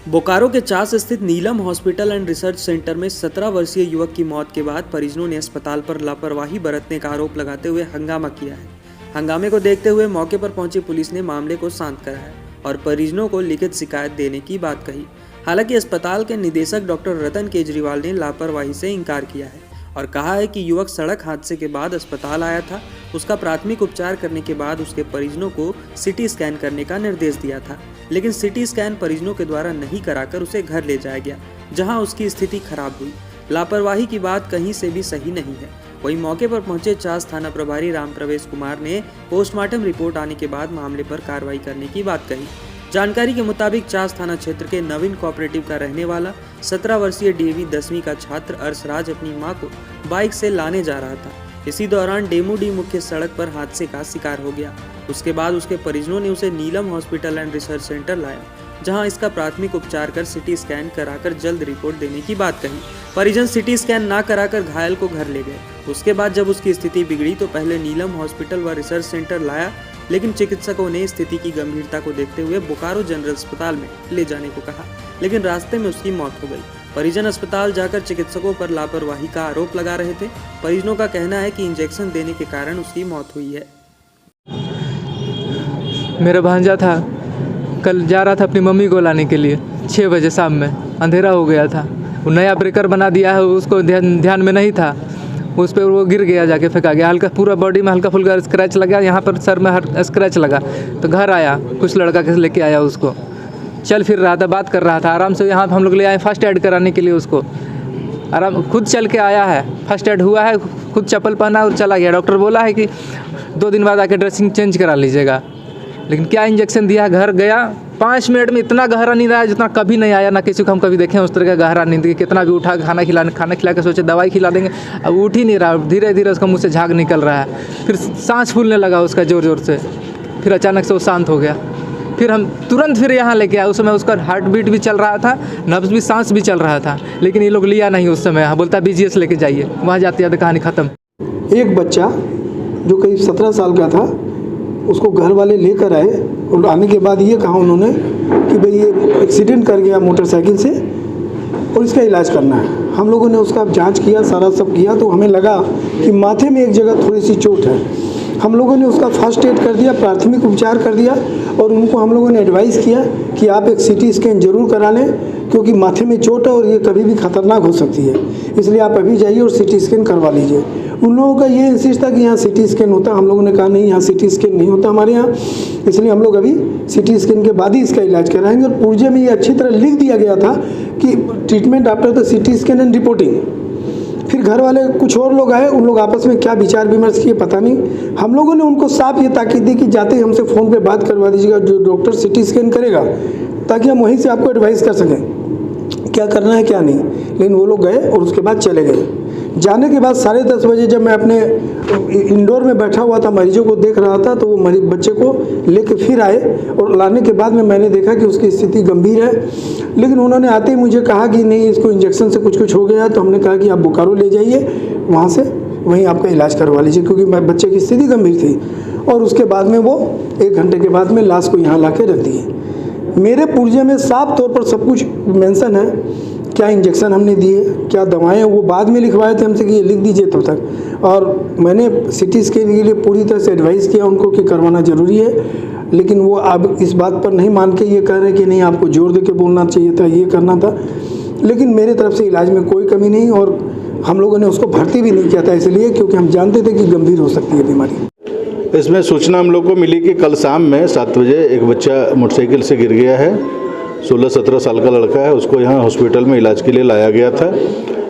बोकारो के चास स्थित नीलम hospital and research centre में 17 वर्षीय युवक की मौत के बाद परिजनों ने अस्पताल पर लापरवाही बरतने का आरोप लगाते हुए हंगामा किया है। हंगामे को देखते हुए मौके पर पहुंची पुलिस ने मामले को शांत कराया और परिजनों को लिखित शिकायत देने की बात कही। हालांकि अस्पताल के निदेशक डॉक्टर रतन केजरीवाल ने लापरवाही से इनकार किया है और कहा है कि युवक सड़क हादसे के बाद अस्पताल आया था। उसका प्राथमिक उपचार करने के बाद उसके परिजनों को सिटी स्कैन करने का निर्देश दिया था, लेकिन सिटी स्कैन परिजनों के द्वारा नहीं कराकर उसे घर ले जाया गया, जहां उसकी स्थिति खराब हुई। लापरवाही की बात कहीं से भी सही नहीं है। वहीं मौके पर पहुंचे चास थाना प्रभारी राम प्रवेश कुमार ने पोस्टमार्टम रिपोर्ट आने के बाद मामले पर कार्रवाई करने की बात कही। जानकारी के मुताबिक चास थाना क्षेत्र के नवीन कोऑपरेटिव का रहने वाला 17 वर्षीय डीएवी 10वीं का छात्र अर्शराज अपनी मां को बाइक से लाने जा रहा था। इसी दौरान डेमूडी मुख्य सड़क पर हादसे का शिकार हो गया। उसके बाद उसके परिजनों ने उसे नीलम हॉस्पिटल एंड रिसर्च सेंटर लाया, जहां इसका प्राथमिक उपचार कर सिटी स्कैन कराकर जल्द रिपोर्ट देने की बात कही। परिजन सिटी स्कैन ना कराकर घायल को घर ले गए। उसके बाद जब उसकी स्थिति बिगड़ी तो पहले नीलम हॉस्पिटल व रिसर्च सेंटर लाया, लेकिन चिकित्सकों ने स्थिति की गंभीरता को देखते हुए बोकारो जनरल अस्पताल में ले जाने को कहा, लेकिन रास्ते में उसकी मौत हो गई। परिजन अस्पताल जाकर चिकित्सकों पर लापरवाही का आरोप लगा रहे थे। परिजनों का कहना है कि इंजेक्शन देने के कारण उसकी मौत हुई है। मेरा भांजा था, कल जा रहा था अपनी मम्मी को लाने के लिए 6 बजे शाम में, अंधेरा हो गया था। वो नया ब्रेकर बना दिया है, उसको ध्यान में नहीं था, उस पर वो गिर गया, जाके फेंका गया। हल्का पूरा बॉडी में हल्का फुल्का स्क्रैच लगा, यहाँ पर सर में स्क्रैच लगा। तो घर आया, कुछ लड़का के लेके आया उसको, चल फिर रहा था, बात कर रहा था आराम से। यहाँ हम लोग ले आए फर्स्ट एड कराने के लिए उसको। आराम खुद चल के आया है, फर्स्ट एड हुआ है, खुद चप्पल पहना और चला गया। डॉक्टर बोला है कि 2 दिन बाद आके ड्रेसिंग चेंज करा लीजिएगा, लेकिन क्या इंजेक्शन दिया। घर गया 5 मिनट में इतना गहरा नींद आया जितना कभी नहीं आया, ना किसी को हम कभी देखें उस तरह का गहरा नींद। कितना भी उठा खाना खिला के सोचे दवाई खिला देंगे, अब उठ ही नहीं रहा। धीरे धीरे उसका मुँह से झाग निकल रहा है, फिर सांस फूलने लगा उसका ज़ोर ज़ोर से, फिर अचानक से वो शांत हो गया। फिर हम तुरंत फिर यहाँ लेके आए। उस समय उसका हार्ट बीट भी चल रहा था, नब्ज़ भी, सांस भी चल रहा था, लेकिन ये लोग लिया नहीं उस समय। बोलता BGS लेके जाइए, वहाँ जाते जाते कहानी ख़त्म। एक बच्चा जो करीब 17 साल का था, उसको घर वाले लेकर आए और आने के बाद ये कहा उन्होंने कि भाई ये एक्सीडेंट कर गया मोटरसाइकिल से और इसका इलाज करना है। हम लोगों ने उसका जांच किया, सारा सब किया, तो हमें लगा कि माथे में एक जगह थोड़ी सी चोट है। हम लोगों ने उसका फर्स्ट एड कर दिया, प्राथमिक उपचार कर दिया और उनको हम लोगों ने एडवाइस किया कि आप एक सिटी स्कैन जरूर करा लें, क्योंकि माथे में चोट है और ये कभी भी खतरनाक हो सकती है। इसलिए आप अभी जाइए और सिटी स्कैन करवा लीजिए। उन लोगों का ये इंसिस्ट था कि यहाँ सिटी स्कैन होता। हम लोगों ने कहा नहीं, यहाँ सिटी स्कैन नहीं होता हमारे यहाँ, इसलिए हम लोग अभी सिटी स्कैन के बाद ही इसका इलाज कराएंगे। और पुर्जे में ये अच्छी तरह लिख दिया गया था कि treatment after the CT scan and reporting. फिर घर वाले कुछ और लोग आए, उन लोग आपस में क्या विचार विमर्श किए पता नहीं। हम लोगों ने उनको साफ ये ताकीद दी कि जाते ही हमसे फ़ोन पे बात करवा दीजिएगा जो डॉक्टर सिटी स्कैन करेगा, ताकि हम वहीं से आपको एडवाइस कर सकें क्या करना है क्या नहीं। लेकिन वो लोग गए और उसके बाद चले गए। जाने के बाद 10:30 बजे जब मैं अपने इंडोर में बैठा हुआ था, मरीजों को देख रहा था, तो वो बच्चे को लेके फिर आए और लाने के बाद में मैंने देखा कि उसकी स्थिति गंभीर है। लेकिन उन्होंने आते ही मुझे कहा कि नहीं, इसको इंजेक्शन से कुछ हो गया है। तो हमने कहा कि आप बोकारो ले जाइए, वहाँ से वहीं आपका इलाज करवा लीजिए, क्योंकि बच्चे की स्थिति गंभीर थी। और उसके बाद में वो 1 घंटे के बाद में लाश को यहाँ ला के रख दिए। मेरे पुर्जे में साफ तौर पर सब कुछ मेंशन है, क्या इंजेक्शन हमने दिए, क्या दवाएं, वो बाद में लिखवाए थे हमसे कि ये लिख दीजिए तब तक। और मैंने सिटी स्कैन के लिए पूरी तरह से एडवाइस किया उनको कि करवाना ज़रूरी है, लेकिन वो अब इस बात पर नहीं मान के ये कह रहे कि नहीं, आपको जोर दे के बोलना चाहिए था, ये करना था। लेकिन मेरे तरफ से इलाज में कोई कमी नहीं, और हम लोगों ने उसको भर्ती भी नहीं किया था इसलिए, क्योंकि हम जानते थे कि गंभीर हो सकती है बीमारी। इसमें सूचना हम लोग को मिली कि कल शाम में 7 बजे एक बच्चा मोटरसाइकिल से गिर गया है। 16-17 साल का लड़का है, उसको यहाँ हॉस्पिटल में इलाज के लिए लाया गया था।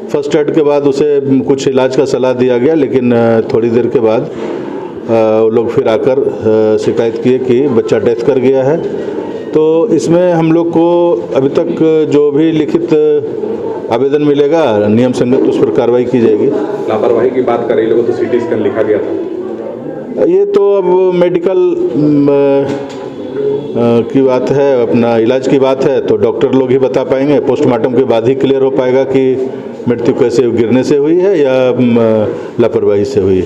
फर्स्ट एड के बाद उसे कुछ इलाज का सलाह दिया गया, लेकिन थोड़ी देर के बाद वो लोग फिर आकर शिकायत किए कि बच्चा डेथ कर गया है। तो इसमें हम लोग को अभी तक जो भी लिखित आवेदन मिलेगा नियम संगत उस पर कार्रवाई की जाएगी। लापरवाही की बात कर रही लोगों, तो सिटी स्कैन लिखा गया था। ये तो अब मेडिकल की बात है, अपना इलाज की बात है, तो डॉक्टर लोग ही बता पाएंगे। पोस्टमार्टम के बाद ही क्लियर हो पाएगा कि मृत्यु कैसे गिरने से हुई है या लापरवाही से हुई है।